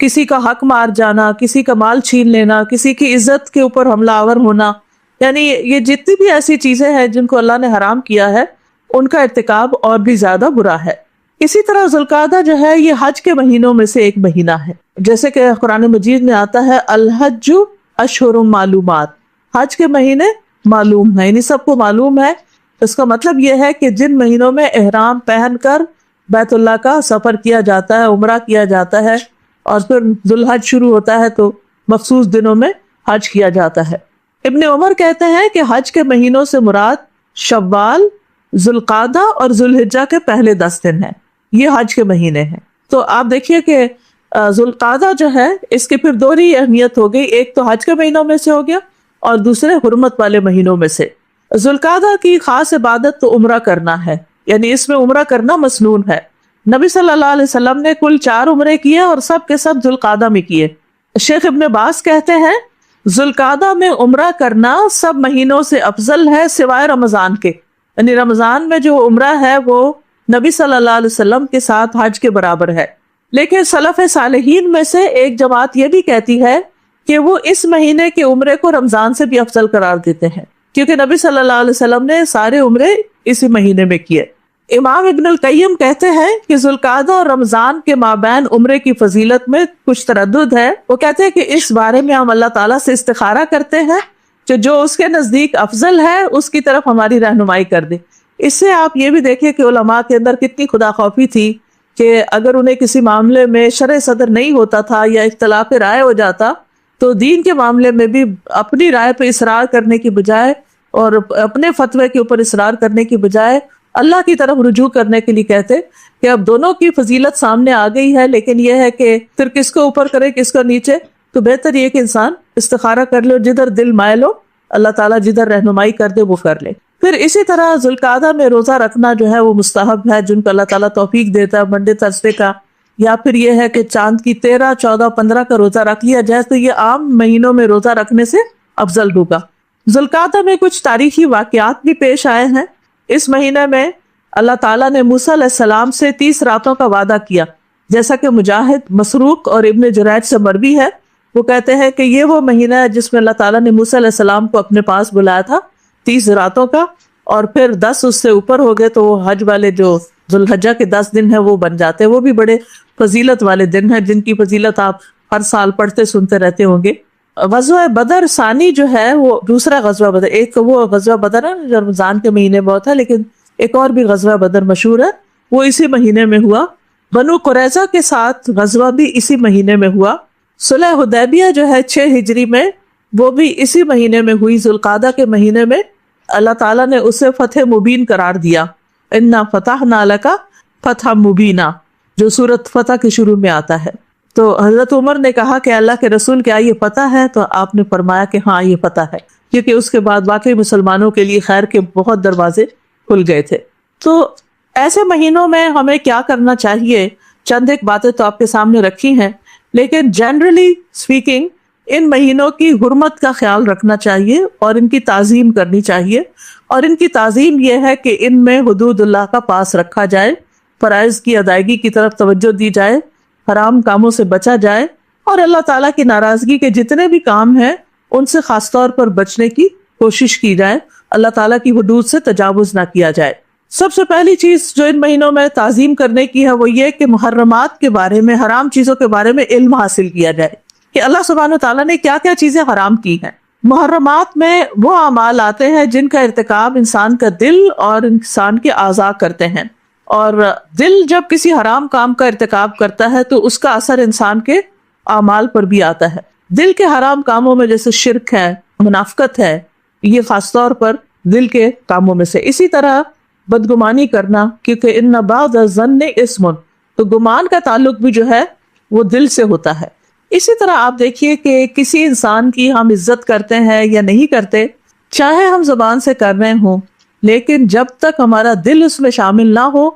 کسی کا حق مار جانا، کسی کا مال چھین لینا، کسی کی عزت کے اوپر حملہ آور ہونا، یعنی یہ جتنی بھی ایسی چیزیں ہیں جن کو اللہ نے حرام کیا ہے ان کا ارتکاب اور بھی زیادہ برا ہے۔ اسی طرح ذوالقعدہ جو ہے یہ حج کے مہینوں میں سے ایک مہینہ ہے، جیسے کہ قرآن مجید میں آتا ہے الحج اشہر معلومات، حج کے مہینے معلوم ہیں، یعنی سب کو معلوم ہے۔ اس کا مطلب یہ ہے کہ جن مہینوں میں احرام پہن کر بیت اللہ کا سفر کیا جاتا ہے، عمرہ کیا جاتا ہے، اور پھر ذوالحج شروع ہوتا ہے تو مخصوص دنوں میں حج کیا جاتا ہے۔ ابن عمر کہتے ہیں کہ حج کے مہینوں سے مراد شوال، ذوالقعدہ اور ذوالحجہ کے پہلے 10 دن ہیں، یہ حج کے مہینے ہیں۔ تو آپ دیکھیے کہ ذوالقعدہ جو ہے اس کی پھر دوہری اہمیت ہو گئی، ایک تو حج کے مہینوں میں سے ہو گیا اور دوسرے حرمت والے مہینوں میں سے۔ ذوالقعدہ کی خاص عبادت تو عمرہ کرنا ہے، یعنی اس میں عمرہ کرنا مسنون ہے۔ نبی صلی اللہ علیہ وسلم نے کل 4 عمرے کیے اور سب کے سب ذوالقعدہ میں کیے۔ شیخ ابن باز کہتے ہیں ذوالقعدہ میں عمرہ کرنا سب مہینوں سے افضل ہے سوائے رمضان کے، یعنی رمضان میں جو عمرہ ہے وہ نبی صلی اللہ علیہ وسلم کے ساتھ حج کے برابر ہے۔ لیکن سلف صالحین میں سے ایک جماعت یہ بھی کہتی ہے کہ وہ اس مہینے کے عمرے کو رمضان سے بھی افضل قرار دیتے ہیں، کیونکہ نبی صلی اللہ علیہ وسلم نے سارے عمرے اسی مہینے میں کیے۔ امام ابن القیم کہتے ہیں کہ ذوالقعدہ اور رمضان کے مابین عمرے کی فضیلت میں کچھ تردد ہے۔ وہ کہتے ہیں کہ اس بارے میں ہم اللہ تعالیٰ سے استخارہ کرتے ہیں کہ جو اس کے نزدیک افضل ہے اس کی طرف ہماری رہنمائی کر دے۔ اس سے آپ یہ بھی دیکھیں کہ علماء کے اندر کتنی خدا خوفی تھی کہ اگر انہیں کسی معاملے میں شرع صدر نہیں ہوتا تھا یا اختلاف رائے ہو جاتا تو دین کے معاملے میں بھی اپنی رائے پہ اصرار کرنے کی بجائے اور اپنے فتوے کے اوپر اصرار کرنے کی بجائے اللہ کی طرف رجوع کرنے کے لیے کہتے کہ اب دونوں کی فضیلت سامنے آ گئی ہے، لیکن یہ ہے کہ پھر کس کو اوپر کرے کس کو نیچے، تو بہتر یہ کہ انسان استخارہ کر لے، جدھر دل مائل ہو اللہ تعالیٰ جدھر رہنمائی کر دے وہ کر لے۔ پھر اسی طرح ذوالقعدہ میں روزہ رکھنا جو ہے وہ مستحب ہے، جن کو اللہ تعالیٰ توفیق دیتا ہے، منڈے تھرسڈے کا، یا پھر یہ ہے کہ چاند کی 13، 14، 15 کا روزہ رکھ لیا جائے تو یہ عام مہینوں میں روزہ رکھنے سے افضل ہوگا۔ ذوالقعدہ میں کچھ تاریخی واقعات بھی پیش آئے ہیں۔ اس مہینے میں اللہ تعالیٰ نے موسیٰ علیہ السلام سے 30 راتوں کا وعدہ کیا، جیسا کہ مجاہد، مسروق اور ابن جریج سے مروی ہے۔ وہ کہتے ہیں کہ یہ وہ مہینہ ہے جس میں اللہ تعالیٰ نے موسیٰ علیہ السلام کو اپنے پاس بلایا تھا 30 راتوں کا، اور پھر 10 اس سے اوپر ہو گئے تو وہ حج والے جو ذوالحجہ کے 10 دن ہیں وہ بن جاتے ہیں۔ وہ بھی بڑے فضیلت والے دن ہیں جن کی فضیلت آپ ہر سال پڑھتے سنتے رہتے ہوں گے۔ غزوہ بدر ثانی جو ہے وہ دوسرا غزوہ بدر، ایک وہ غزوہ بدر ہے جو رمضان کے مہینے میں ہوتا ہے، لیکن ایک اور بھی غزوہ بدر مشہور ہے، وہ اسی مہینے میں ہوا۔ بنو قریظہ کے ساتھ غزوہ بھی اسی مہینے میں ہوا۔ صلح حدیبیہ جو ہے 6 ہجری میں، وہ بھی اسی مہینے میں ہوئی، ذوالقعدہ کے مہینے میں۔ اللہ تعالیٰ نے اسے فتح مبین قرار دیا، انا فتحنا لک فتح مبینا، جو سورۃ فتح کے شروع میں آتا ہے۔ تو حضرت عمر نے کہا کہ اللہ کے رسول کیا یہ فتح ہے؟ تو آپ نے فرمایا کہ ہاں یہ فتح ہے، کیونکہ اس کے بعد واقعی مسلمانوں کے لیے خیر کے بہت دروازے کھل گئے تھے۔ تو ایسے مہینوں میں ہمیں کیا کرنا چاہیے؟ چند ایک باتیں تو آپ کے سامنے رکھی ہیں، لیکن جنرلی اسپیکنگ ان مہینوں کی حرمت کا خیال رکھنا چاہیے اور ان کی تعظیم کرنی چاہیے۔ اور ان کی تعظیم یہ ہے کہ ان میں حدود اللہ کا پاس رکھا جائے، فرائض کی ادائیگی کی طرف توجہ دی جائے، حرام کاموں سے بچا جائے، اور اللہ تعالیٰ کی ناراضگی کے جتنے بھی کام ہیں ان سے خاص طور پر بچنے کی کوشش کی جائے، اللہ تعالیٰ کی حدود سے تجاوز نہ کیا جائے۔ سب سے پہلی چیز جو ان مہینوں میں تعظیم کرنے کی ہے وہ یہ کہ محرمات کے بارے میں، حرام چیزوں کے بارے میں علم حاصل کیا جائے کہ اللہ سبحانہ وتعالیٰ نے کیا کیا چیزیں حرام کی ہیں۔ محرمات میں وہ اعمال آتے ہیں جن کا ارتکاب انسان کا دل اور انسان کے اعضاء کرتے ہیں، اور دل جب کسی حرام کام کا ارتکاب کرتا ہے تو اس کا اثر انسان کے اعمال پر بھی آتا ہے۔ دل کے حرام کاموں میں جیسے شرک ہے، منافقت ہے، یہ خاص طور پر دل کے کاموں میں سے۔ اسی طرح بدگمانی کرنا، کیونکہ ان بعض الظن اسم، تو گمان کا تعلق بھی جو ہے وہ دل سے ہوتا ہے۔ اسی طرح آپ دیکھیے کہ کسی انسان کی ہم عزت کرتے ہیں یا نہیں کرتے، چاہے ہم زبان سے کر رہے ہوں، لیکن جب تک ہمارا دل اس میں شامل نہ ہو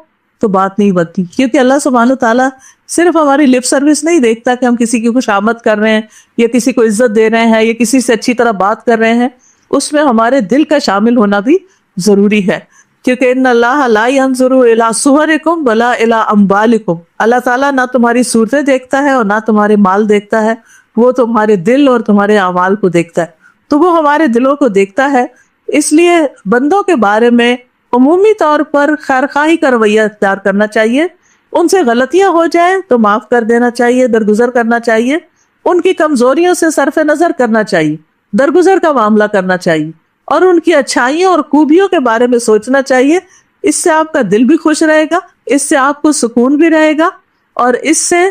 تو بات نہیں بنتی، کیونکہ اللہ سبحانہ تعالیٰ صرف ہماری لپ سروس نہیں دیکھتا کہ ہم کسی کی خوشامد کر رہے ہیں یا کسی کو عزت دے رہے ہیں یا کسی سے اچھی طرح بات کر رہے ہیں، اس میں ہمارے دل کا شامل ہونا بھی ضروری ہے۔ کیونکہ ان اللہ لا ينظر الى صورکم ولا الى اموالکم، اللہ تعالیٰ نہ تمہاری صورتیں دیکھتا ہے اور نہ تمہارے مال دیکھتا ہے، وہ تمہارے دل اور تمہارے اعمال کو دیکھتا ہے. تو وہ ہمارے دلوں کو دیکھتا ہے. اس لیے بندوں کے بارے میں عمومی طور پر خیرخواہی کا رویہ اختیار کرنا چاہیے. ان سے غلطیاں ہو جائیں تو معاف کر دینا چاہیے، درگزر کرنا چاہیے. ان کی کمزوریوں سے صرف نظر کرنا چاہیے، درگزر کا معاملہ کرنا چاہیے، اور ان کی اچھائیوں اور خوبیوں کے بارے میں سوچنا چاہیے. اس سے آپ کا دل بھی خوش رہے گا، اس سے آپ کو سکون بھی رہے گا، اور اس سے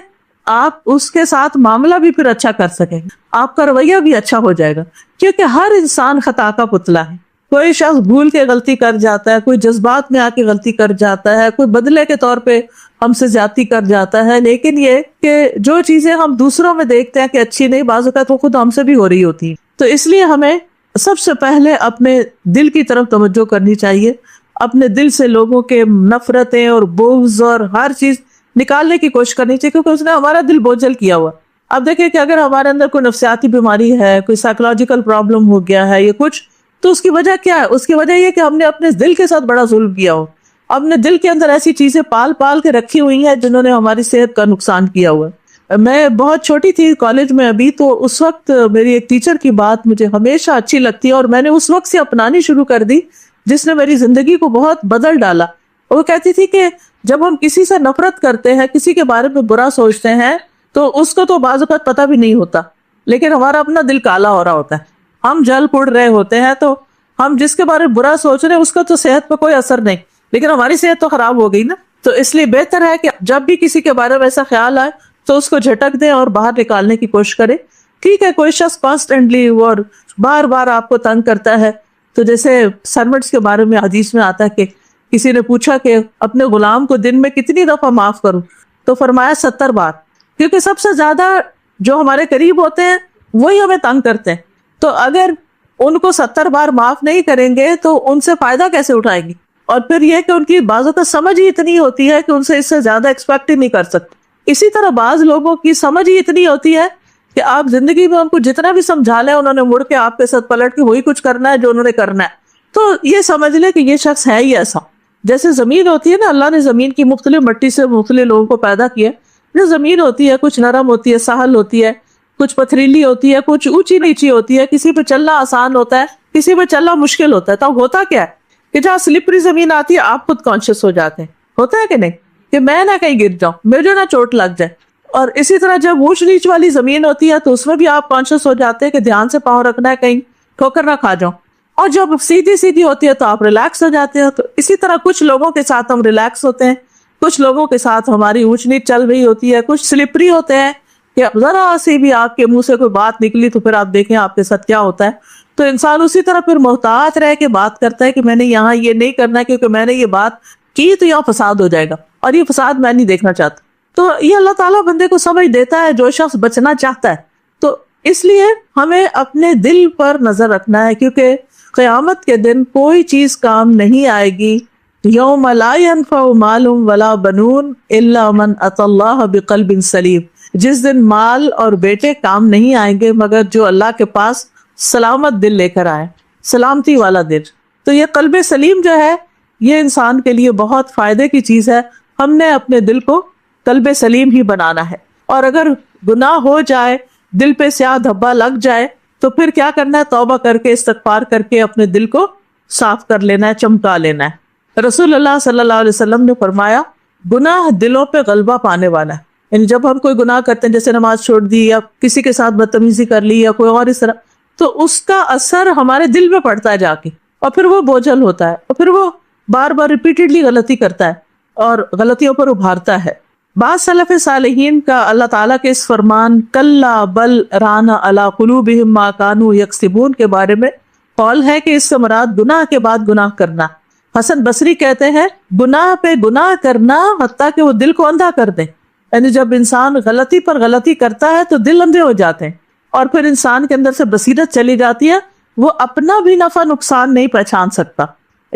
آپ اس کے ساتھ معاملہ بھی پھر اچھا کر سکیں گے، آپ کا رویہ بھی اچھا ہو جائے گا. کیونکہ ہر انسان خطا کا پتلا ہے. کوئی شخص بھول کے غلطی کر جاتا ہے، کوئی جذبات میں آ کے غلطی کر جاتا ہے، کوئی بدلے کے طور پہ ہم سے زیادتی کر جاتا ہے. لیکن یہ کہ جو چیزیں ہم دوسروں میں دیکھتے ہیں کہ اچھی نہیں، بعض اوقات وہ خود ہم سے بھی ہو رہی ہوتی ہیں. تو اس لیے ہمیں سب سے پہلے اپنے دل کی طرف توجہ کرنی چاہیے. اپنے دل سے لوگوں کے نفرتیں اور بغض اور ہر چیز نکالنے کی کوشش کرنی چاہیے، کیونکہ اس نے ہمارا دل بوجھل کیا ہوا. اب دیکھیں کہ اگر ہمارے اندر کوئی نفسیاتی بیماری ہے، کوئی سائیکولوجیکل پرابلم ہو گیا ہے یا کچھ، تو اس کی وجہ کیا ہے؟ اس کی وجہ یہ کہ ہم نے اپنے دل کے ساتھ بڑا ظلم کیا ہو. اپنے دل کے اندر ایسی چیزیں پال پال کے رکھی ہوئی ہیں جنہوں نے ہماری صحت کا نقصان کیا ہوا ہے. میں بہت چھوٹی تھی کالج میں ابھی، تو اس وقت میری ایک ٹیچر کی بات مجھے ہمیشہ اچھی لگتی ہے اور میں نے اس وقت سے اپنانی شروع کر دی، جس نے میری زندگی کو بہت بدل ڈالا. وہ کہتی تھی کہ جب ہم کسی سے نفرت کرتے ہیں، کسی کے بارے میں برا سوچتے ہیں، تو اس کو تو بعض اوقات پتہ بھی نہیں ہوتا، لیکن ہمارا اپنا دل کالا ہو رہا ہوتا ہے، ہم جل پڑ رہے ہوتے ہیں. تو ہم جس کے بارے میں برا سوچ رہے ہیں اس کا تو صحت پہ کوئی اثر نہیں، لیکن ہماری صحت تو خراب ہو گئی نا. تو اس لیے بہتر ہے کہ جب بھی کسی کے بارے میں ایسا خیال آئے تو اس کو جھٹک دیں اور باہر نکالنے کی کوشش کریں. ٹھیک ہے، کوئی شخص کانسٹنٹلی اور بار بار آپ کو تنگ کرتا ہے، تو جیسے سرونٹس کے بارے میں حدیث میں آتا ہے کہ کسی نے پوچھا کہ اپنے غلام کو دن میں کتنی دفعہ معاف کروں، تو فرمایا 70 بار. کیونکہ سب سے زیادہ جو ہمارے قریب ہوتے ہیں وہی ہمیں تنگ کرتے ہیں. تو اگر ان کو 70 بار معاف نہیں کریں گے تو ان سے فائدہ کیسے اٹھائیں گے؟ اور پھر یہ کہ ان کی بعضوں کا سمجھ ہی اتنی ہوتی ہے کہ ان سے اس سے زیادہ ایکسپیکٹ ہی نہیں کر سکتے. اسی طرح بعض لوگوں کی سمجھ ہی اتنی ہوتی ہے کہ آپ زندگی میں ان کو جتنا بھی سمجھا لیں، انہوں نے مڑ کے آپ کے ساتھ پلٹ کے وہی کچھ کرنا ہے جو انہوں نے کرنا ہے. تو یہ سمجھ لیں کہ یہ شخص ہے ہی ایسا. جیسے زمین ہوتی ہے نا، اللہ نے زمین کی مختلف مٹی سے مختلف لوگوں کو پیدا کیا. جو زمین ہوتی ہے کچھ نرم ہوتی ہے، سہل ہوتی ہے، کچھ پتھریلی ہوتی ہے، کچھ اونچی نیچی ہوتی ہے. کسی پہ چلنا آسان ہوتا ہے، کسی پہ چلنا مشکل ہوتا ہے. تو ہوتا کیا ہے کہ جہاں سلپری زمین آتی ہے آپ خود کانشیس ہو جاتے ہیں، ہوتا ہے کہ نہیں، کہ میں نہ کہیں گر جاؤں، مجھے نہ چوٹ لگ جائے. اور اسی طرح جب اونچ نیچ والی زمین ہوتی ہے تو اس میں بھی آپ کانشیس ہو جاتے ہیں کہ دھیان سے پاؤں رکھنا ہے، کہیں ٹھوکر نہ کھا جاؤں. اور جب سیدھی سیدھی ہوتی ہے تو آپ ریلیکس ہو جاتے ہیں. تو اسی طرح کچھ لوگوں کے ساتھ ہم ریلیکس ہوتے ہیں، کچھ لوگوں کے ساتھ ہماری اونچ نیچ چل رہی ہوتی ہے، کچھ سلپری ہوتے ہیں کہ ذرا سی بھی آپ کے منہ سے کوئی بات نکلی تو پھر آپ دیکھیں آپ کے ساتھ کیا ہوتا ہے. تو انسان اسی طرح پھر محتاط رہ کے بات کرتا ہے کہ میں نے یہاں یہ نہیں کرنا کیونکہ میں نے یہ بات کی تو یہاں فساد ہو جائے گا، اور یہ فساد میں نہیں دیکھنا چاہتا. تو یہ اللہ تعالیٰ بندے کو سمجھ دیتا ہے جو شخص بچنا چاہتا ہے. تو اس لیے ہمیں اپنے دل پر نظر رکھنا ہے، کیونکہ قیامت کے دن کوئی چیز کام نہیں آئے گی. یوم لا ينفع مال ولا بنون الا من اتى اللہ بقلب سلیم. جس دن مال اور بیٹے کام نہیں آئیں گے مگر جو اللہ کے پاس سلامت دل لے کر آئے، سلامتی والا دل. تو یہ قلب سلیم جو ہے یہ انسان کے لیے بہت فائدے کی چیز ہے. ہم نے اپنے دل کو قلب سلیم ہی بنانا ہے. اور اگر گناہ ہو جائے، دل پہ سیاہ دھبا لگ جائے، تو پھر کیا کرنا ہے؟ توبہ کر کے استغفار کر کے اپنے دل کو صاف کر لینا ہے، چمکا لینا ہے. رسول اللہ صلی اللہ علیہ وسلم نے فرمایا گناہ دلوں پہ غلبہ پانے والا ہے. یعنی جب ہم کوئی گناہ کرتے ہیں، جیسے نماز چھوڑ دی یا کسی کے ساتھ بدتمیزی کر لی یا کوئی اور اس طرح، تو اس کا اثر ہمارے دل میں پڑتا ہے جا کے، اور پھر وہ بوجھل ہوتا ہے، اور پھر وہ بار بار ریپیٹڈلی غلطی کرتا ہے اور غلطیوں پر ابھارتا ہے. بعض سلف صالحین کا اللہ تعالیٰ کے اس فرمان کلا بل ران علی قلوبہم ما کانوا یکسبون کے بارے میں قول ہے کہ اس سے مراد گناہ کے بعد گناہ کرنا. حسن بصری کہتے ہیں گناہ پہ گناہ کرنا حتیٰ کہ وہ دل کو اندھا کر دے. یعنی جب انسان غلطی پر غلطی کرتا ہے تو دل اندھے ہو جاتے ہیں، اور پھر انسان کے اندر سے بصیرت چلی جاتی ہے، وہ اپنا بھی نفع نقصان نہیں پہچان سکتا.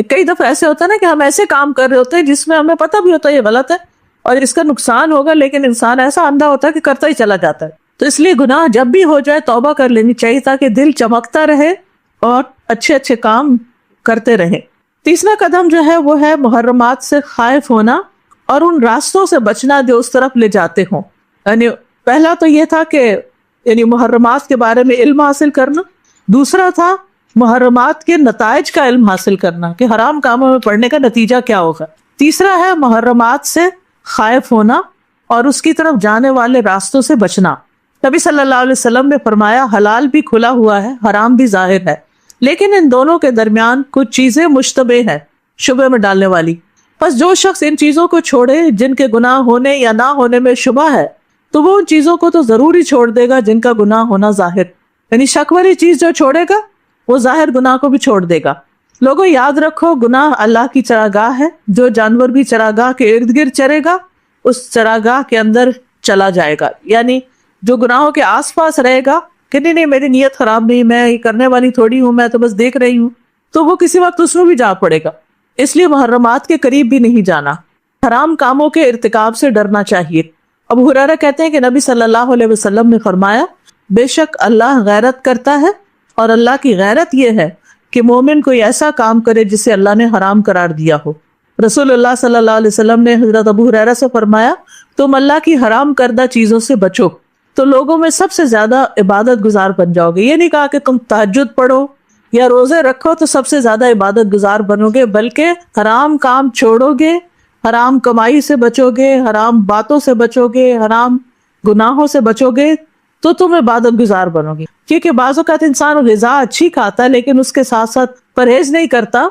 کئی دفعہ ایسے ہوتا ہے نا کہ ہم ایسے کام کر رہے ہوتے ہیں جس میں ہمیں پتہ بھی ہوتا ہے یہ غلط ہے اور اس کا نقصان ہوگا، لیکن انسان ایسا اندھا ہوتا ہے کہ کرتا ہی چلا جاتا ہے. تو اس لیے گناہ جب بھی ہو جائے توبہ کر لینی چاہیے تاکہ دل چمکتا رہے اور اچھے اچھے کام کرتے رہے. تیسرا قدم جو ہے وہ ہے محرمات سے خائف ہونا اور ان راستوں سے بچنا جو اس طرف لے جاتے ہوں. یعنی پہلا تو یہ تھا کہ یعنی محرمات کے بارے میں علم حاصل کرنا، دوسرا تھا محرمات کے نتائج کا علم حاصل کرنا کہ حرام کاموں میں پڑنے کا نتیجہ کیا ہوگا، تیسرا ہے محرمات سے خائف ہونا اور اس کی طرف جانے والے راستوں سے بچنا. نبی صلی اللہ علیہ وسلم نے فرمایا حلال بھی کھلا ہوا ہے، حرام بھی ظاہر ہے، لیکن ان دونوں کے درمیان کچھ چیزیں مشتبہ ہیں، شبہ میں ڈالنے والی. بس جو شخص ان چیزوں کو چھوڑے جن کے گناہ ہونے یا نہ ہونے میں شبہ ہے تو وہ ان چیزوں کو تو ضرور ہی چھوڑ دے گا جن کا گناہ ہونا ظاہر، یعنی شک والی چیز جو چھوڑے گا وہ ظاہر گناہ کو بھی چھوڑ دے گا. لوگوں یاد رکھو گناہ اللہ کی چراگاہ ہے، جو جانور بھی چراگاہ کے ارد گرد چرے گا اس چراگاہ کے اندر چلا جائے گا. یعنی جو گناہوں کے آس پاس رہے گا کہ نہیں میری نیت خراب نہیں، میں یہ کرنے والی تھوڑی ہوں، میں تو بس دیکھ رہی ہوں، تو وہ کسی وقت اس میں بھی جا پڑے گا. اس لیے محرمات کے قریب بھی نہیں جانا، حرام کاموں کے ارتکاب سے ڈرنا چاہیے. ابو ہریرہ کہتے ہیں کہ نبی صلی اللہ علیہ وسلم نے فرمایا بے شک اللہ غیرت کرتا ہے اور اللہ کی غیرت یہ ہے کہ مومن کوئی ایسا کام کرے جسے اللہ نے حرام قرار دیا ہو. رسول اللہ صلی اللہ علیہ وسلم نے حضرت ابو ہریرہ سے فرمایا تم اللہ کی حرام کردہ چیزوں سے بچو تو لوگوں میں سب سے زیادہ عبادت گزار بن جاؤ گے. یہ نہیں کہا کہ تم تہجد پڑھو یا روزے رکھو تو سب سے زیادہ عبادت گزار بنو گے، بلکہ حرام کام چھوڑو گے، حرام کمائی سے بچو گے، حرام باتوں سے بچو گے، حرام گناہوں سے بچو گے تو تم عبادت گزار بنو گے. کیونکہ بعض اوقات انسان غذا اچھی کھاتا ہے لیکن اس کے ساتھ ساتھ پرہیز نہیں کرتا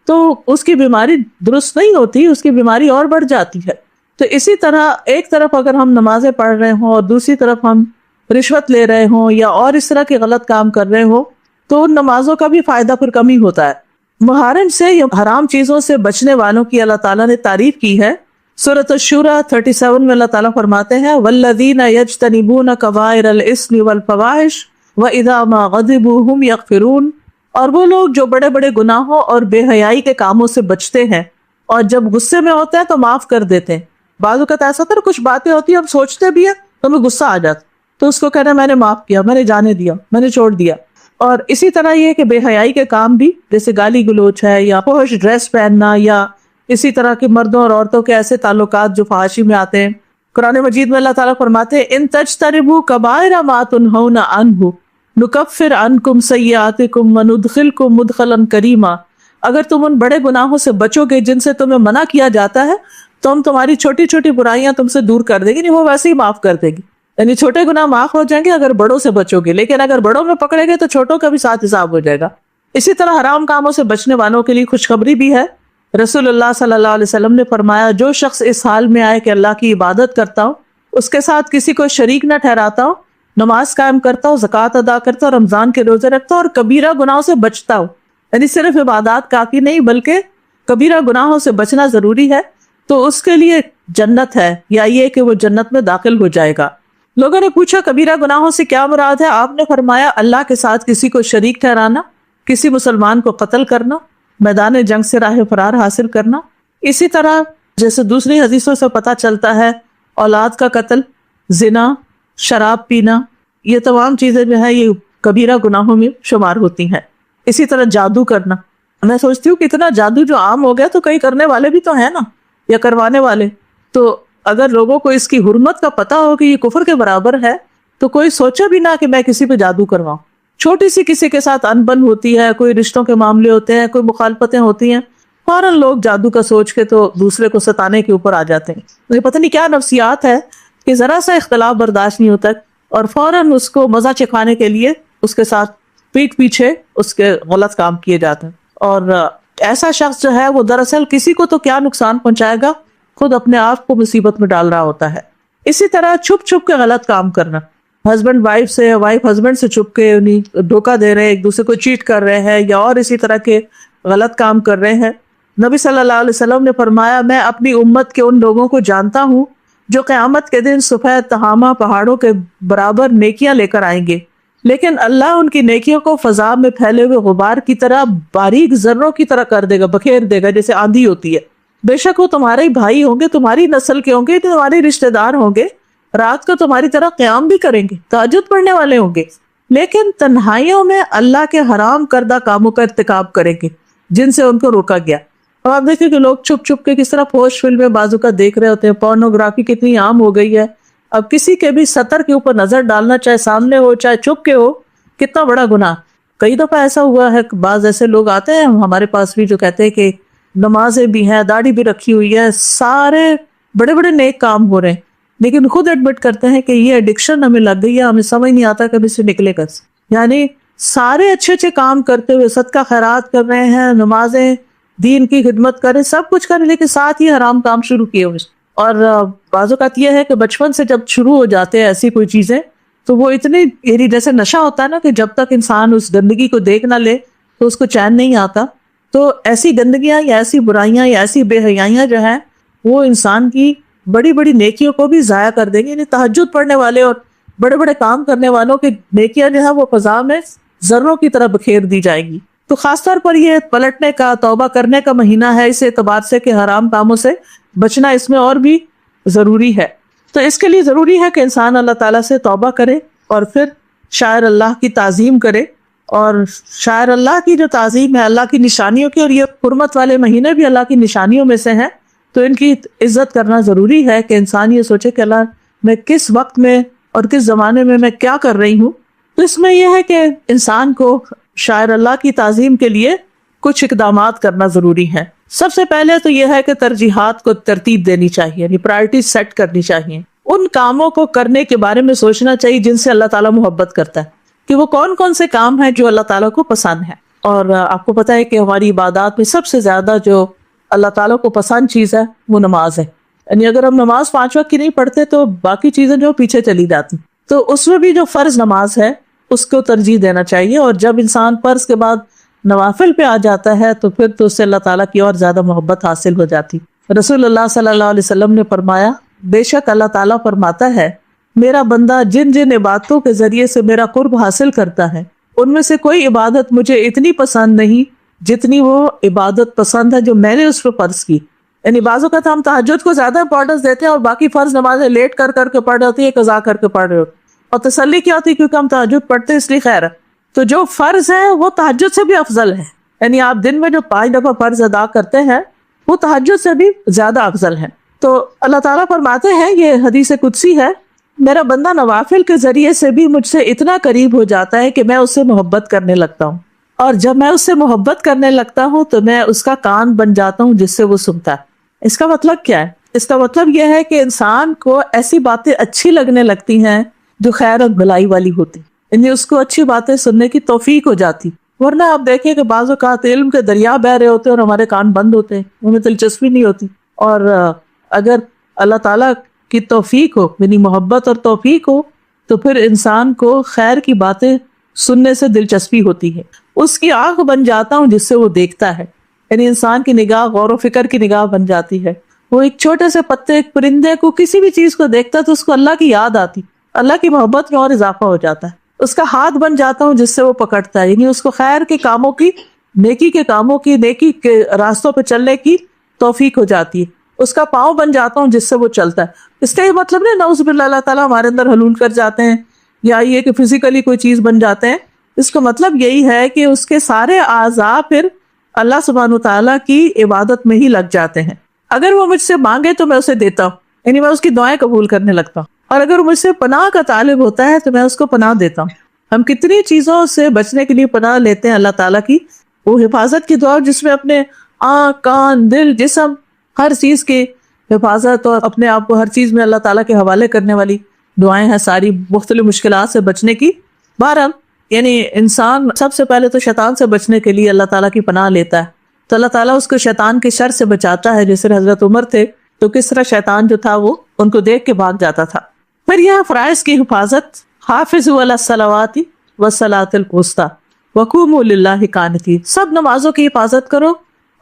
تو اس کی بیماری درست نہیں ہوتی، اس کی بیماری اور بڑھ جاتی ہے. تو اسی طرح ایک طرف اگر ہم نمازیں پڑھ رہے ہوں اور دوسری طرف ہم رشوت لے رہے ہوں یا اور اس طرح کے غلط کام کر رہے ہوں تو ان نمازوں کا بھی فائدہ پھر کم ہی ہوتا ہے. محارم سے یا حرام چیزوں سے بچنے والوں کی اللہ تعالیٰ نے تعریف کی ہے. سورۃ الشورى 37 میں اللہ تعالیٰ فرماتے ہیں والذین یجتنبون کبائر الاثم والفواحش واذا ما غضبوا هم یغفرون، اور وہ لوگ جو بڑے بڑے گناہوں اور بے حیائی کے کاموں سے بچتے ہیں اور جب غصے میں ہوتے ہیں تو معاف کر دیتے ہیں. بعض اوقات ایسا ہوتا ہے کچھ باتیں ہوتی ہیں ہم سوچتے بھی ہیں تو ہمیں غصہ آ جاتا تو اس کو کہنا میں نے معاف کیا، میں نے جانے دیا، میں نے چھوڑ دیا. اور اسی طرح یہ کہ بے حیائی کے کام بھی جیسے گالی گلوچ ہے یا فحش ڈریس پہننا یا اسی طرح کے مردوں اور عورتوں کے ایسے تعلقات جو فحاشی میں آتے ہیں. قرآن مجید میں اللہ تعالیٰ فرماتے ہیں ان تجتنبوا کبائر ما تنہون عنہ نکفر عنکم سیئاتکم وندخلکم مدخلا کریما، اگر تم ان بڑے گناہوں سے بچو گے جن سے تمہیں منع کیا جاتا ہے تو ہم تمہاری چھوٹی چھوٹی برائیاں تم سے دور کر دیں گے، نہیں وہ ویسے ہی معاف کر دے گی. یعنی چھوٹے گناہ معاف ہو جائیں گے اگر بڑوں سے بچو گے، لیکن اگر بڑوں میں پکڑے گے تو چھوٹوں کا بھی ساتھ حساب ہو جائے گا. اسی طرح حرام کاموں سے بچنے والوں کے لیے خوشخبری بھی ہے. رسول اللہ صلی اللہ علیہ وسلم نے فرمایا جو شخص اس حال میں آئے کہ اللہ کی عبادت کرتا ہو، اس کے ساتھ کسی کو شریک نہ ٹھہراتا ہو، نماز قائم کرتا ہو، زکوٰۃ ادا کرتا ہو، رمضان کے روزے رکھتا ہو اور کبیرہ گناہوں سے بچتا ہو، یعنی صرف عبادات کافی نہیں بلکہ کبیرہ گناہوں سے بچنا ضروری ہے، تو اس کے لیے جنت ہے یا یہ کہ وہ جنت میں داخل ہو جائے گا. لوگوں نے پوچھا کبیرہ گناہوں سے کیا مراد ہے؟ آپ نے فرمایا اللہ کے ساتھ کسی کو شریک ٹھہرانا، کسی مسلمان کو قتل کرنا، میدان جنگ سے راہ فرار حاصل کرنا. اسی طرح جیسے دوسری حدیثوں سے پتہ چلتا ہے اولاد کا قتل، زنا، شراب پینا، یہ تمام چیزیں جو ہے یہ کبیرہ گناہوں میں شمار ہوتی ہیں. اسی طرح جادو کرنا، میں سوچتی ہوں کہ اتنا جادو جو عام ہو گیا تو کئی کرنے والے بھی تو ہیں نا یا کروانے والے. تو اگر لوگوں کو اس کی حرمت کا پتہ ہو کہ یہ کفر کے برابر ہے تو کوئی سوچے بھی نہ کہ میں کسی پہ جادو کرواؤں. چھوٹی سی کسی کے ساتھ انبن ہوتی ہے، کوئی رشتوں کے معاملے ہوتے ہیں، کوئی مخالفتیں ہوتی ہیں، فوراً لوگ جادو کا سوچ کے تو دوسرے کو ستانے کے اوپر آ جاتے ہیں. مجھے پتہ نہیں کیا نفسیات ہے کہ ذرا سا اختلاف برداشت نہیں ہوتا اور فوراً اس کو مزہ چکھانے کے لیے اس کے ساتھ پیٹ پیچھے اس کے غلط کام کیے جاتے ہیں. اور ایسا شخص جو ہے وہ دراصل کسی کو تو کیا نقصان پہنچائے گا، خود اپنے آپ کو مصیبت میں ڈال رہا ہوتا ہے. اسی طرح چھپ چھپ کے غلط کام کرنا، ہسبینڈ وائف سے، وائف ہسبینڈ سے چھپ کے دھوکہ دے رہے ہیں، ایک دوسرے کو چیٹ کر رہے ہیں یا اور اسی طرح کے غلط کام کر رہے ہیں. نبی صلی اللہ علیہ وسلم نے فرمایا میں اپنی امت کے ان لوگوں کو جانتا ہوں جو قیامت کے دن سفید تہامہ پہاڑوں کے برابر نیکیاں لے کر آئیں گے، لیکن اللہ ان کی نیکیوں کو فضا میں پھیلے ہوئے غبار کی طرح باریک ذروں کی طرح کر دے گا، بکھیر دے گا جیسے آندھی ہوتی ہے. بے شک وہ تمہارے ہی بھائی ہوں گے، تمہاری نسل کے ہوں گے، تمہارے رشتہ دار ہوں گے، رات کو تمہاری طرح قیام بھی کریں گے، تہجد پڑھنے والے ہوں گے، لیکن تنہائیوں میں اللہ کے حرام کردہ کاموں کا ارتکاب کریں گے. جن سے ان کو روکا گیا. اور آپ دیکھیں کہ لوگ چھپ چھپ کے کس طرح فوش فلمیں بازو کا دیکھ رہے ہوتے ہیں. پورنوگرافی کتنی عام ہو گئی ہے. اب کسی کے بھی سطر کے اوپر نظر ڈالنا، چاہے سامنے ہو چاہے چھپ کے ہو، کتنا بڑا گناہ. کئی دفعہ ایسا ہوا ہے کہ بعض ایسے لوگ آتے ہیں ہمارے پاس بھی جو کہتے ہیں کہ نمازیں بھی ہیں، داڑھی بھی رکھی ہوئی ہے، سارے بڑے بڑے نیک کام ہو رہے ہیں، لیکن خود ایڈمٹ کرتے ہیں کہ یہ ایڈکشن ہمیں لگ گئی ہے، ہمیں سمجھ نہیں آتا کہ اس سے نکلے گا. یعنی سارے اچھے اچھے کام کرتے ہوئے صدقہ خیرات کر رہے ہیں، نمازیں، دین کی خدمت کر رہے، سب کچھ کر رہے، لیکن ساتھ ہی حرام کام شروع کیے ہوئے. اور بعض اوقات یہ ہے کہ بچپن سے جب شروع ہو جاتے ہیں ایسی کوئی چیزیں تو وہ اتنی، یعنی جیسے نشہ ہوتا ہے نا کہ جب تک انسان اس گندگی کو دیکھ نہ لے تو اس کو چین نہیں آتا. تو ایسی گندگیاں یا ایسی برائیاں یا ایسی بے حیائیاں جو ہیں وہ انسان کی بڑی بڑی نیکیوں کو بھی ضائع کر دیں گے. یعنی تہجد پڑھنے والے اور بڑے بڑے کام کرنے والوں کی نیکیاں جو ہیں وہ فضا میں ذروں کی طرح بکھیر دی جائے گی. تو خاص طور پر یہ پلٹنے کا، توبہ کرنے کا مہینہ ہے اس اعتبار سے کہ حرام کاموں سے بچنا اس میں اور بھی ضروری ہے. تو اس کے لیے ضروری ہے کہ انسان اللہ تعالیٰ سے توبہ کرے اور پھر شاعر اللہ کی تعظیم کرے. اور شاعر اللہ کی جو تعظیم ہے اللہ کی نشانیوں کی، اور یہ حرمت والے مہینے بھی اللہ کی نشانیوں میں سے ہیں، تو ان کی عزت کرنا ضروری ہے کہ انسان یہ سوچے کہ اللہ میں کس وقت میں اور کس زمانے میں کیا کر رہی ہوں. تو اس میں یہ ہے کہ انسان کو شاعر اللہ کی تعظیم کے لیے کچھ اقدامات کرنا ضروری ہے. سب سے پہلے تو یہ ہے کہ ترجیحات کو ترتیب دینی چاہیے، یعنی پرائرٹی سیٹ کرنی چاہیے. ان کاموں کو کرنے کے بارے میں سوچنا چاہیے جن سے اللہ تعالیٰ محبت کرتا ہے، کہ وہ کون کون سے کام ہیں جو اللہ تعالیٰ کو پسند ہے. اور آپ کو پتہ ہے کہ ہماری عبادات میں سب سے زیادہ جو اللہ تعالیٰ کو پسند چیز ہے وہ نماز ہے. یعنی اگر ہم نماز 5 وقت کی نہیں پڑھتے تو باقی چیزیں جو پیچھے چلی جاتی. تو اس میں بھی جو فرض نماز ہے اس کو ترجیح دینا چاہیے. اور جب انسان فرض کے بعد نوافل پہ آ جاتا ہے تو پھر تو اس سے اللہ تعالیٰ کی اور زیادہ محبت حاصل ہو جاتی. رسول اللہ صلی اللہ علیہ وسلم نے فرمایا، بے شک اللہ تعالیٰ فرماتا ہے میرا بندہ جن جن عبادتوں کے ذریعے سے میرا قرب حاصل کرتا ہے ان میں سے کوئی عبادت مجھے اتنی پسند نہیں جتنی وہ عبادت پسند ہے جو میں نے اس پہ فرض کی. یعنی بعض اوقات ہم تہجد کو زیادہ امپورٹنس دیتے ہیں اور باقی فرض نمازیں لیٹ کر کر کے پڑھ رہے ہوتی ہے، قضا کر کے پڑھ رہے ہوتے، اور تسلی کیا ہوتی ہے کیونکہ ہم تہجد پڑھتے ہیں اس لیے خیر ہے. تو جو فرض ہے وہ تہجد سے بھی افضل ہے. یعنی آپ دن میں جو 5 دفعہ فرض ادا کرتے ہیں وہ تہجد سے بھی زیادہ افضل ہے. تو اللہ تعالیٰ فرماتے ہیں، یہ حدیث قدسی ہے، میرا بندہ نوافل کے ذریعے سے بھی مجھ سے اتنا قریب ہو جاتا ہے کہ میں اس سے محبت کرنے لگتا ہوں، اور جب میں اس سے محبت کرنے لگتا ہوں تو میں اس کا کان بن جاتا ہوں جس سے وہ سنتا ہے. اس کا مطلب کیا ہے؟ اس کا مطلب یہ ہے کہ انسان کو ایسی باتیں اچھی لگنے لگتی ہیں جو خیر اور بھلائی والی ہوتی، یعنی اس کو اچھی باتیں سننے کی توفیق ہو جاتی. ورنہ آپ دیکھیں کہ بعض اوقات علم کے دریا بہ رہے ہوتے ہیں اور ہمارے کان بند ہوتے ہیں، ہمیں دلچسپی نہیں ہوتی. اور اگر اللہ تعالیٰ کی توفیق ہو، یعنی محبت اور توفیق ہو، تو پھر انسان کو خیر کی باتیں سننے سے دلچسپی ہوتی ہے. اس کی آنکھ بن جاتا ہوں جس سے وہ دیکھتا ہے، یعنی انسان کی نگاہ غور و فکر کی نگاہ بن جاتی ہے. وہ ایک چھوٹے سے پتے، ایک پرندے کو، کسی بھی چیز کو دیکھتا ہے تو اس کو اللہ کی یاد آتی، اللہ کی محبت میں اور اضافہ ہو جاتا ہے. اس کا ہاتھ بن جاتا ہوں جس سے وہ پکڑتا ہے، یعنی اس کو خیر کے کاموں کی، نیکی کے کاموں کی، نیکی کے راستوں پہ چلنے کی توفیق ہو جاتی ہے. اس کا پاؤں بن جاتا ہوں جس سے وہ چلتا ہے. اس کا یہ مطلب نہیں نعوذ باللہ اللہ تعالیٰ ہمارے اندر حلول کر جاتے ہیں یا یہ کہ فزیکلی کوئی چیز بن جاتے ہیں. اس کا مطلب یہی ہے کہ اس کے سارے اعضاء پھر اللہ سبحانہ تعالیٰ کی عبادت میں ہی لگ جاتے ہیں. اگر وہ مجھ سے مانگے تو میں اسے دیتا ہوں، یعنی میں اس کی دعائیں قبول کرنے لگتا ہوں. اور اگر وہ مجھ سے پناہ کا طالب ہوتا ہے تو میں اس کو پناہ دیتا ہوں. ہم کتنی چیزوں سے بچنے کے لیے پناہ لیتے ہیں اللہ تعالیٰ کی. وہ حفاظت کی دعا جس میں اپنے آنکھ، کان، دل، جسم، ہر چیز کی حفاظت اور اپنے آپ کو ہر چیز میں اللہ تعالیٰ کے حوالے کرنے والی دعائیں ہیں، ساری مختلف مشکلات سے بچنے کی. بہرحال یعنی انسان سب سے پہلے تو شیطان سے بچنے کے لیے اللہ تعالیٰ کی پناہ لیتا ہے، تو اللہ تعالیٰ اس کو شیطان کے شر سے بچاتا ہے. جیسے حضرت عمر تھے تو کس طرح شیطان جو تھا وہ ان کو دیکھ کے بھاگ جاتا تھا. پھر یہ فرائض کی حفاظت، حافظوا علی الصلوات والصلاۃ الوسطی وقوموا للہ قانتین، سب نمازوں کی حفاظت کرو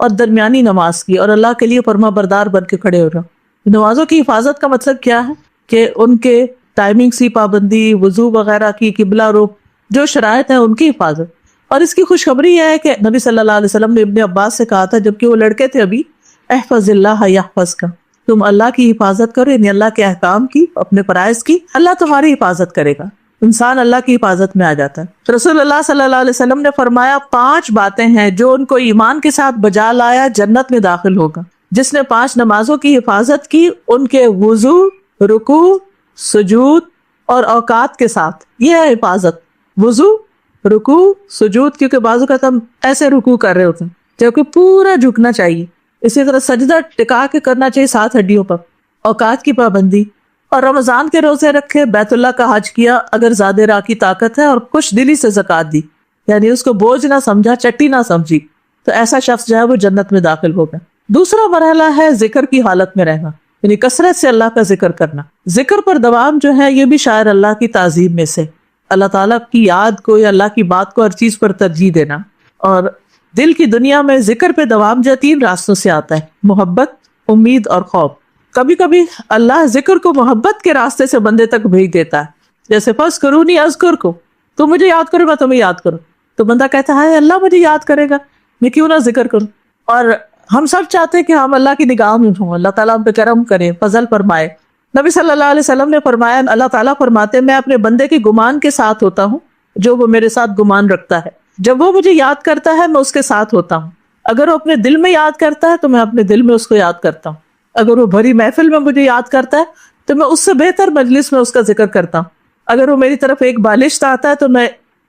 اور درمیانی نماز کی، اور اللہ کے لیے فرما بردار بن کے کھڑے ہو رہو. نمازوں کی حفاظت کا مطلب کیا ہے کہ ان کے ٹائمنگ سی پابندی، وضو وغیرہ کی، قبلہ رخ، جو شرائط ہیں ان کی حفاظت. اور اس کی خوشخبری یہ ہے کہ نبی صلی اللہ علیہ وسلم نے ابن عباس سے کہا تھا جبکہ وہ لڑکے تھے ابھی، احفظ اللہ یحفظک، تم اللہ کی حفاظت کرو، یعنی اللہ کے احکام کی، اپنے فرائض کی، اللہ تمہاری حفاظت کرے گا. انسان اللہ کی حفاظت میں آ جاتا ہے۔ رسول اللہ صلی اللہ علیہ وسلم نے فرمایا 5 باتیں ہیں جو ان کو ایمان کے ساتھ بجا لایا جنت میں داخل ہوگا۔ جس نے 5 نمازوں کی حفاظت کی، ان کے وضو، رکوع، سجود اور اوقات کے ساتھ، یہ ہے حفاظت۔ وضو، رکوع، سجود، کیونکہ بعض اوقات ہم ایسے رکوع کر رہے ہوتے ہیں جبکہ پورا جھکنا چاہیے، اسی طرح سجدہ ٹکا کے کرنا چاہیے 7 ہڈیوں پر، اوقات کی پابندی، اور رمضان کے روزے رکھے، بیت اللہ کا حج کیا اگر زیادہ راہ کی طاقت ہے، اور خوش دلی سے زکوٰۃ دی، یعنی اس کو بوجھ نہ سمجھا، چٹی نہ سمجھی، تو ایسا شخص جو ہے وہ جنت میں داخل ہوگا۔ دوسرا مرحلہ ہے ذکر کی حالت میں رہنا، یعنی کثرت سے اللہ کا ذکر کرنا۔ ذکر پر دوام جو ہے یہ بھی شاعر اللہ کی تعظیم میں سے، اللہ تعالیٰ کی یاد کو یا اللہ کی بات کو ہر چیز پر ترجیح دینا۔ اور دل کی دنیا میں ذکر پہ دوام جو 3 راستوں سے آتا ہے، محبت، امید اور خوف۔ کبھی کبھی اللہ ذکر کو محبت کے راستے سے بندے تک بھیج دیتا ہے، جیسے فَاذْكُرُونِی اذکرکم، تو مجھے یاد کرو میں تمہیں یاد کروں، تو بندہ کہتا ہے اللہ مجھے یاد کرے گا، میں کیوں نہ ذکر کروں۔ اور ہم سب چاہتے ہیں کہ ہم اللہ کی نگاہ میں ہوں، اللہ تعالیٰ ہم پہ کرم کرے، فضل فرمائے۔ نبی صلی اللہ علیہ وسلم نے فرمایا، اللہ تعالیٰ فرماتے ہیں میں اپنے بندے کے گمان کے ساتھ ہوتا ہوں جو وہ میرے ساتھ گمان رکھتا ہے، جب وہ مجھے یاد کرتا ہے میں اس کے ساتھ ہوتا ہوں، اگر وہ اپنے دل میں یاد کرتا ہے تو میں اپنے دل میں اس کو یاد کرتا ہوں، اگر وہ بھری محفل میں مجھے یاد کرتا ہے تو میں اس سے بہتر مجلس میں اس کا ذکر کرتا ہوں، اگر وہ میری طرف ایک بالشت آتا ہے تو میں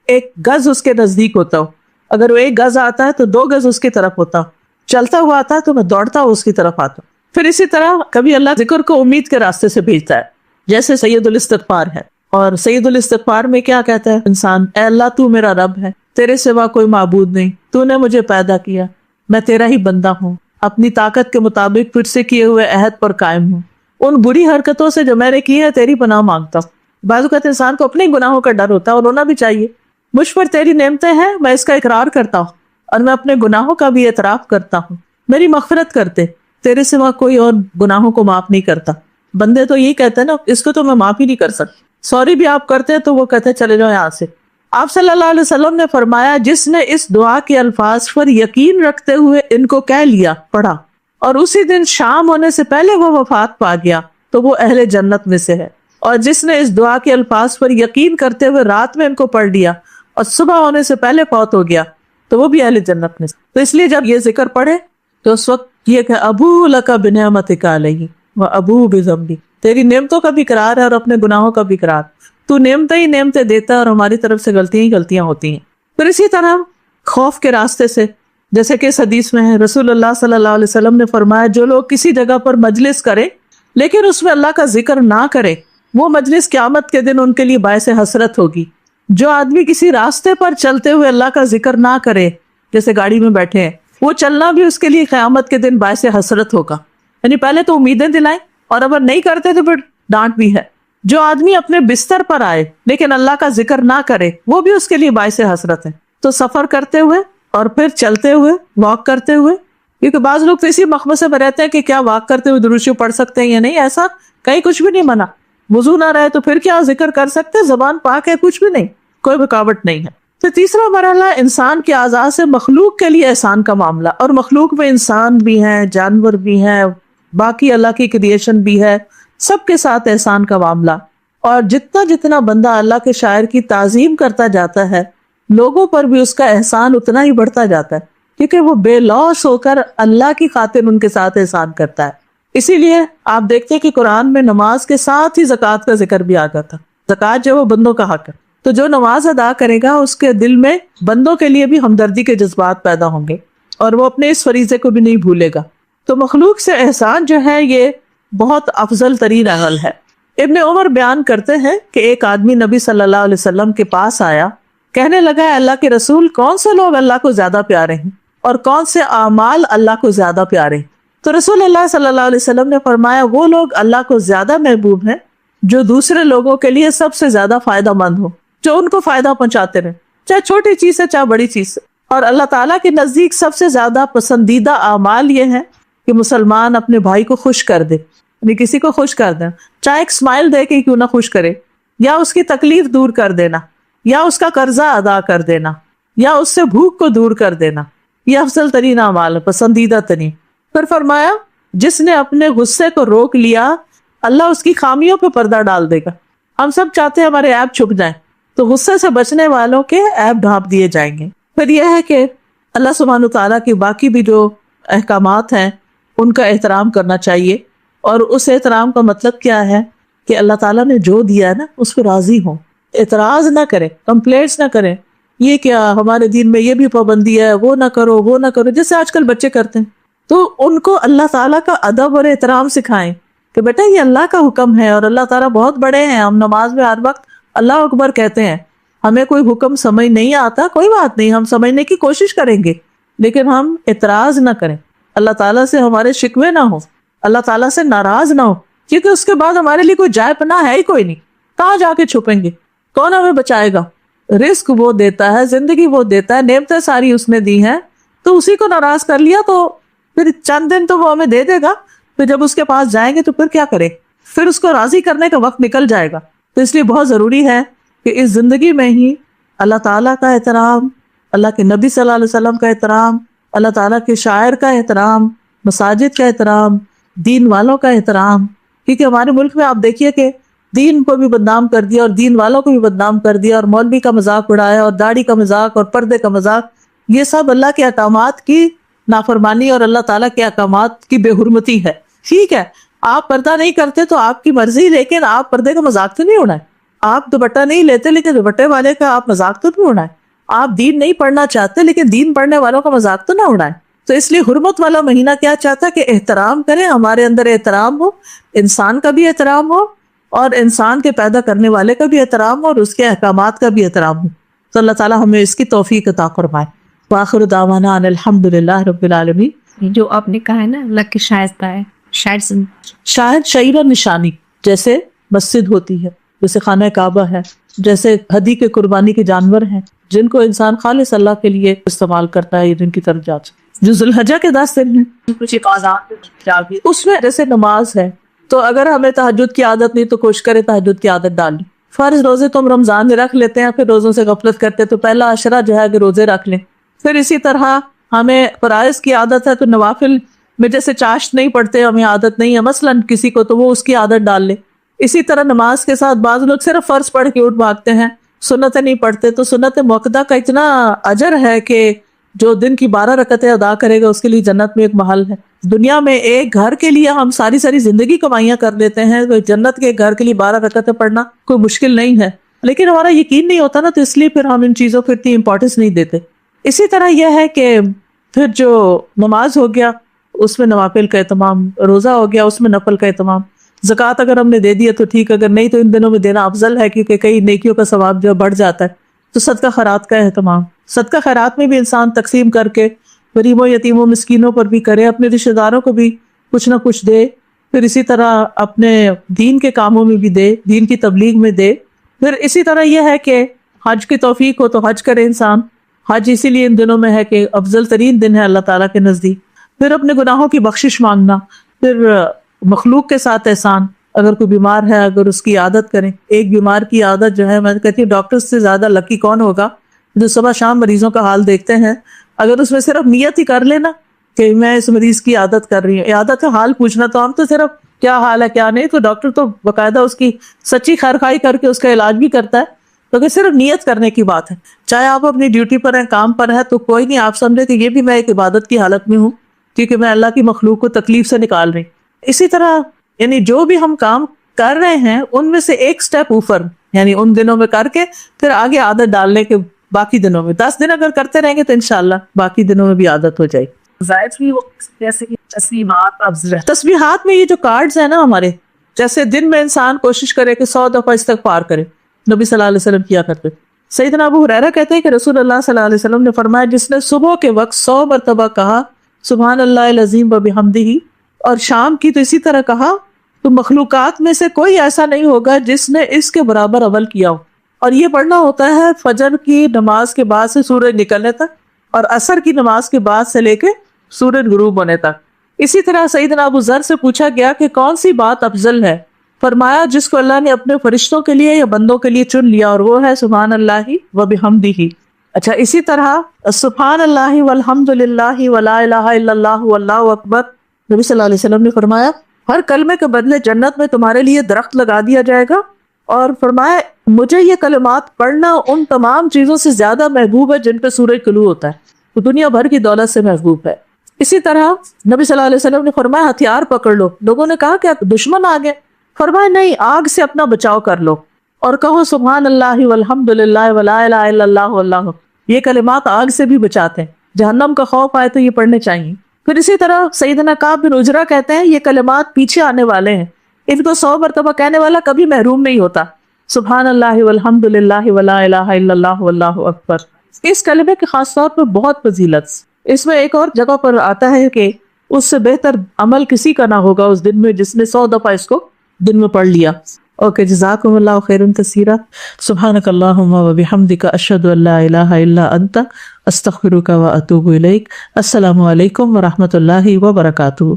1 گز اس کے نزدیک ہوتا ہوں، اگر وہ 1 گز آتا ہے تو 2 گز اس کی طرف ہوتا ہوں، چلتا ہوا آتا ہے تو میں دوڑتا ہوں اس کی طرف آتا ہوں۔ پھر اسی طرح کبھی اللہ ذکر کو امید کے راستے سے بھیجتا ہے، جیسے سید الاستغفار ہے، اور سید الاستغفار میں کیا کہتا ہے انسان، اے اللہ تو میرا رب ہے، تیرے سوا کوئی معبود نہیں، تو نے مجھے پیدا کیا، میں تیرا ہی بندہ ہوں، اپنی طاقت کے مطابق پھر سے کیے ہوئے عہد پر قائم ہوں، ان بری حرکتوں سے جو میں نے کی ہے تیری پناہ مانگتا ہوں۔ بعض اوقات انسان کو اپنے گناہوں کا ڈر ہوتا ہے اور رونا بھی چاہیے، مجھ پر تیری نعمتیں ہیں، میں اس کا اقرار کرتا ہوں اور میں اپنے گناہوں کا بھی اعتراف کرتا ہوں، میری مغفرت کرتے، تیرے سوا کوئی اور گناہوں کو معاف نہیں کرتا۔ بندے تو یہی کہتے ہیں نا، اس کو تو میں معاف ہی نہیں کر سکتا، سوری بھی آپ کرتے ہیں تو وہ کہتے ہیں چلے جاؤ یہاں سے۔ آپ صلی اللہ علیہ وسلم نے فرمایا، جس نے اس دعا کے الفاظ پر یقین رکھتے ہوئے ان کو کہہ لیا، پڑھا، اور اسی دن شام ہونے سے پہلے وہ وفات پا گیا تو وہ اہل جنت میں سے ہے، اور جس نے اس دعا کے الفاظ پر یقین کرتے ہوئے رات میں ان کو پڑھ لیا اور صبح ہونے سے پہلے فوت ہو گیا تو وہ بھی اہل جنت میں سے۔ تو اس لیے جب یہ ذکر پڑھے تو اس وقت یہ کہ ابو لک بنعمتک علیہ و ابو بذنبی، تیری نعمتوں کا بھی اقرار ہے اور اپنے گناہوں کا بھی اقرار، تو نعمتیں ہی نعمتیں دیتا ہے اور ہماری طرف سے غلطیاں ہی غلطیاں ہوتی ہیں۔ پھر اسی طرح خوف کے راستے سے، جیسے کہ اس حدیث میں ہے، رسول اللہ صلی اللہ علیہ وسلم نے فرمایا، جو لوگ کسی جگہ پر مجلس کرے لیکن اس میں اللہ کا ذکر نہ کرے، وہ مجلس قیامت کے دن ان کے لیے باعث حسرت ہوگی۔ جو آدمی کسی راستے پر چلتے ہوئے اللہ کا ذکر نہ کرے، جیسے گاڑی میں بیٹھے ہیں، وہ چلنا بھی اس کے لیے قیامت کے دن باعث حسرت ہوگا۔ یعنی پہلے تو امیدیں دلائیں، اور اگر نہیں کرتے تو پھر ڈانٹ بھی ہے۔ جو آدمی اپنے بستر پر آئے لیکن اللہ کا ذکر نہ کرے، وہ بھی اس کے لیے باعث حسرت ہے۔ تو سفر کرتے ہوئے اور پھر چلتے ہوئے، واک کرتے ہوئے، کیونکہ بعض لوگ تو اسی مخمصے میں رہتے ہیں کہ کیا واک کرتے ہوئے درود شریف پڑھ سکتے ہیں یا نہیں، ایسا کہیں کچھ بھی نہیں منع۔ وضو نہ رہے تو پھر کیا ذکر کر سکتے، زبان پاک ہے، کچھ بھی نہیں، کوئی رکاوٹ نہیں ہے۔ تو تیسرا مرحلہ انسان کے اعضاء سے مخلوق کے لیے احسان کا معاملہ، اور مخلوق میں انسان بھی ہیں، جانور بھی ہیں، باقی اللہ کی کریشن بھی ہے، سب کے ساتھ احسان کا معاملہ۔ اور جتنا جتنا بندہ اللہ کے شاعر کی تعظیم کرتا جاتا ہے، لوگوں پر بھی اس کا احسان اتنا ہی بڑھتا جاتا ہے، کیونکہ وہ بے لوث ہو کر اللہ کی خاطر ان کے ساتھ احسان کرتا ہے۔ اسی لیے آپ دیکھتے ہیں کہ قرآن میں نماز کے ساتھ ہی زکوٰۃ کا ذکر بھی آ گیا تھا۔ زکوٰۃ جو وہ بندوں کا حق ہے، تو جو نماز ادا کرے گا اس کے دل میں بندوں کے لیے بھی ہمدردی کے جذبات پیدا ہوں گے، اور وہ اپنے اس فریضے کو بھی نہیں بھولے گا۔ تو مخلوق سے احسان جو ہے یہ بہت افضل ترین عمل ہے۔ ابن عمر بیان کرتے ہیں کہ ایک آدمی نبی صلی اللہ علیہ وسلم کے پاس آیا، کہنے لگا، اے اللہ کے رسول، کون سے لوگ اللہ کو زیادہ پیارے ہیں اور کون سے اعمال اللہ کو زیادہ پیارے ہیں؟ تو رسول اللہ صلی اللہ علیہ وسلم نے فرمایا، وہ لوگ اللہ کو زیادہ محبوب ہیں جو دوسرے لوگوں کے لیے سب سے زیادہ فائدہ مند ہو، جو ان کو فائدہ پہنچاتے رہے، چاہے چھوٹی چیز ہے چاہے بڑی چیز ہے۔ اور اللہ تعالیٰ کے نزدیک سب سے زیادہ پسندیدہ اعمال یہ ہے کہ مسلمان اپنے بھائی کو خوش کر دے، یعنی کسی کو خوش کر دیں، چاہے ایک اسمائل دے کے کیوں نہ خوش کرے، یا اس کی تکلیف دور کر دینا، یا اس کا قرضہ ادا کر دینا، یا اس سے بھوک کو دور کر دینا، یہ افضل ترین اعمال ہے، پسندیدہ ترین۔ پھر فرمایا، جس نے اپنے غصے کو روک لیا، اللہ اس کی خامیوں پہ پردہ ڈال دے گا۔ ہم سب چاہتے ہیں ہمارے عیب چھپ جائیں، تو غصے سے بچنے والوں کے عیب ڈھانپ دیے جائیں گے۔ پھر یہ ہے کہ اللہ سبحانہ تعالیٰ کی باقی بھی جو احکامات ہیں ان کا احترام کرنا چاہیے، اور اس احترام کا مطلب کیا ہے کہ اللہ تعالیٰ نے جو دیا ہے نا اس پہ راضی ہوں، اعتراض نہ کریں، کمپلینٹس نہ کریں، یہ کیا ہمارے دین میں یہ بھی پابندی ہے، وہ نہ کرو وہ نہ کرو، جیسے آج کل بچے کرتے ہیں۔ تو ان کو اللہ تعالیٰ کا ادب اور احترام سکھائیں کہ بیٹا یہ اللہ کا حکم ہے اور اللہ تعالیٰ بہت بڑے ہیں، ہم نماز میں ہر وقت اللہ اکبر کہتے ہیں، ہمیں کوئی حکم سمجھ نہیں آتا، کوئی بات نہیں، ہم سمجھنے کی کوشش کریں گے، لیکن ہم اعتراض نہ کریں، اللہ تعالیٰ سے ہمارے شکوے نہ ہو، اللہ تعالیٰ سے ناراض نہ ہو، کیونکہ اس کے بعد ہمارے لیے کوئی جائے پناہ ہے ہی کوئی نہیں، کہاں جا کے چھپیں گے، کون ہمیں بچائے گا؟ رزق وہ دیتا ہے، زندگی وہ دیتا ہے، نعمتیں ساری اس نے دی ہیں، تو اسی کو ناراض کر لیا تو پھر چند دن تو وہ ہمیں دے دے گا، پھر جب اس کے پاس جائیں گے تو پھر کیا کرے؟ پھر اس کو راضی کرنے کا وقت نکل جائے گا۔ تو اس لیے بہت ضروری ہے کہ اس زندگی میں ہی اللہ تعالیٰ کا احترام، اللہ کے نبی صلی اللہ علیہ وسلم کا احترام، اللہ تعالیٰ کے شاعر کا احترام، مساجد کا احترام، دین والوں کا احترام، کیونکہ ہمارے ملک میں آپ دیکھیے کہ دین کو بھی بدنام کر دیا اور دین والوں کو بھی بدنام کر دیا، اور مولوی کا مذاق اڑایا اور داڑھی کا مذاق اور پردے کا مذاق، یہ سب اللہ کے احکامات کی نافرمانی اور اللہ تعالیٰ کے احکامات کی بے حرمتی ہے۔ ٹھیک ہے، آپ پردہ نہیں کرتے تو آپ کی مرضی، لیکن آپ پردے کا مذاق تو نہیں اڑائیں، آپ دوپٹہ نہیں لیتے لیکن دوپٹے والے کا آپ مذاق تو نہیں اڑائیں، آپ دین نہیں پڑھنا چاہتے لیکن دین پڑھنے والوں کا مذاق تو نہ اڑائیں۔ تو اس لیے حرمت والا مہینہ کیا چاہتا ہے کہ احترام کریں، ہمارے اندر احترام ہو، انسان کا بھی احترام ہو اور انسان کے پیدا کرنے والے کا بھی احترام ہو اور اس کے احکامات کا بھی احترام ہو۔ تو اللہ تعالیٰ ہمیں اس کی توفیق عطا فرمائے۔ وآخر دعوانا ان الحمد للہ رب العالمین۔ جو آپ نے کہا ہے نا اللہ کے شائستہ ہے، شاید شعیر اور نشانی، جیسے مسجد ہوتی ہے، جیسے خانہ کعبہ ہے، جیسے ہدی کے قربانی کے جانور ہیں جن کو انسان خالص اللہ کے لیے استعمال کرتا ہے، جن کی طرف جاتا ہے، جو ذوالحجہ کے 10 دن ہیں، کچھ ایک آزاد اس میں جیسے نماز ہے، تو اگر ہمیں تہجد کی عادت نہیں تو کوشش کرے تہجد کی عادت ڈال لیں۔ فرض روزے تو ہم رمضان میں رکھ لیتے ہیں، پھر روزوں سے غفلت کرتے ہیں، تو پہلا عشرہ جو ہے کہ روزے رکھ لیں۔ پھر اسی طرح ہمیں فرائض کی عادت ہے تو نوافل میں جیسے چاشت نہیں پڑھتے، ہمیں عادت نہیں ہے مثلاً کسی کو، تو وہ اس کی عادت ڈال لے۔ اسی طرح نماز کے ساتھ بعض لوگ صرف فرض پڑھ کے اٹھ بھاگتے ہیں، سنتیں نہیں پڑھتے، تو سنت مؤکدہ کا اتنا اجر ہے کہ جو دن کی 12 رکعتیں ادا کرے گا اس کے لیے جنت میں ایک محل ہے۔ دنیا میں ایک گھر کے لیے ہم ساری زندگی کمائیاں کر لیتے ہیں، تو جنت کے گھر کے لیے 12 رکعتیں پڑھنا کوئی مشکل نہیں ہے، لیکن ہمارا یقین نہیں ہوتا نا، تو اس لیے پھر ہم ان چیزوں کو اتنی امپورٹنس نہیں دیتے۔ اسی طرح یہ ہے کہ پھر جو نماز ہو گیا اس میں نوافل کا اہتمام، روزہ ہو گیا اس میں نفل کا اہتمام، زکوٰۃ اگر ہم نے دے دیا تو ٹھیک، اگر نہیں تو ان دنوں میں دینا افضل ہے، کیونکہ کئی نیکیوں کا ثواب جو بڑھ جاتا ہے۔ تو صدقہ خیرات کا اہتمام، صدقہ خیرات میں بھی انسان تقسیم کر کے غریبوں یتیموں مسکینوں پر بھی کرے، اپنے رشتہ داروں کو بھی کچھ نہ کچھ دے، پھر اسی طرح اپنے دین کے کاموں میں بھی دے، دین کی تبلیغ میں دے۔ پھر اسی طرح یہ ہے کہ حج کی توفیق ہو تو حج کرے انسان، حج اسی لیے ان دنوں میں ہے کہ افضل ترین دن ہے اللہ تعالیٰ کے نزدیک۔ پھر اپنے گناہوں کی بخشش مانگنا، پھر مخلوق کے ساتھ احسان، اگر کوئی بیمار ہے اگر اس کی عادت کریں، ایک بیمار کی عادت جو ہے، میں کہتی ہوں ڈاکٹر سے زیادہ لکی کون ہوگا جو صبح شام مریضوں کا حال دیکھتے ہیں، اگر اس میں صرف نیت ہی کر لینا کہ میں اس مریض کی عادت کر رہی ہوں، عادت کا حال پوچھنا، تو ہم تو صرف کیا حال ہے کیا نہیں، تو ڈاکٹر تو باقاعدہ اس کی سچی خیرخواہی کر کے اس کا علاج بھی کرتا ہے، تو کہ صرف نیت کرنے کی بات ہے۔ چاہے آپ اپنی ڈیوٹی پر ہیں، کام پر ہیں، تو کوئی نہیں، آپ سمجھے کہ یہ بھی میں ایک عبادت کی حالت میں ہوں، کیونکہ میں اللہ کی مخلوق کو تکلیف سے نکال رہی۔ اسی طرح یعنی جو بھی ہم کام کر رہے ہیں ان میں سے ایک سٹیپ اوپر، یعنی ان دنوں میں کر کے پھر آگے عادت ڈالنے کے، باقی دنوں میں 10 دن اگر کرتے رہیں گے تو انشاءاللہ باقی دنوں میں بھی عادت ہو جائے گی۔ زائد بھی وہ جیسے کہ تسبیحات میں یہ جو کارڈز ہیں نا ہمارے، جیسے دن میں انسان کوشش کرے کہ 100 دفعہ استغفار کرے، نبی صلی اللہ علیہ وسلم کیا کرتے۔ سیدنا ابو ہریرہ کہتے ہیں کہ رسول اللہ صلی اللہ علیہ وسلم نے فرمایا جس نے صبح کے وقت 100 مرتبہ کہا سبحان اللہ العظیم و بحمدہ، اور شام کی تو اسی طرح کہا، تو مخلوقات میں سے کوئی ایسا نہیں ہوگا جس نے اس کے برابر عمل کیا ہو۔ اور یہ پڑھنا ہوتا ہے فجر کی نماز کے بعد سے سورج نکلنے تک، اور عصر کی نماز کے بعد سے لے کے سورج غروب ہونے تک۔ اسی طرح سیدنا ابو ذر سے پوچھا گیا کہ کون سی بات افضل ہے، فرمایا جس کو اللہ نے اپنے فرشتوں کے لیے یا بندوں کے لیے چن لیا، اور وہ ہے سبحان اللہ و بحمدہ۔ اچھا، اسی طرح سبحان اللہ والحمد للہ ولا الہ الا اللہ واللہ اکبر، نبی صلی اللہ علیہ وسلم نے فرمایا ہر کلمے کے بدلے جنت میں تمہارے لیے درخت لگا دیا جائے گا، اور فرمایا مجھے یہ کلمات پڑھنا ان تمام چیزوں سے زیادہ محبوب ہے جن پہ سورہ کلو ہوتا ہے، وہ دنیا بھر کی دولت سے محبوب ہے۔ اسی طرح نبی صلی اللہ علیہ وسلم نے فرمایا ہتھیار پکڑ لو۔ لوگوں نے کہا کہ دشمن آ گئے، فرمایا نہیں، آگ سے اپنا بچاؤ کر لو اور کہو سبحان اللہ والحمد للہ ولا الہ الا اللہ واللہ۔ یہ کلمات آگ سے بھی بچاتے ہیں، جہنم کا خوف آئے تو یہ پڑھنے چاہیے۔ پھر اسی طرح سیدنا کعب بن عجرہ کہتے ہیں یہ کلمات پیچھے آنے والے ہیں، ان کو 100 مرتبہ کہنے والا کبھی محروم نہیں ہوتا۔ سبحان اللہ والحمد للہ ولا الہ الا اللہ واللہ اکبر۔ اس کلمے کے خاص طور پر بہت فضیلت، اس میں ایک اور جگہ پر آتا ہے کہ اس سے بہتر عمل کسی کا نہ ہوگا اس دن میں جس نے 100 دفعہ اس کو دن میں پڑھ لیا۔ اوکے، جزاکم اللہ خیرا کثیرا۔ سبحانک اللہم و بحمدک، اشہد ان لا الہ الا انت، استغفرک و اتوب الیک۔ السلام علیکم و رحمۃ اللہ وبرکاتہ۔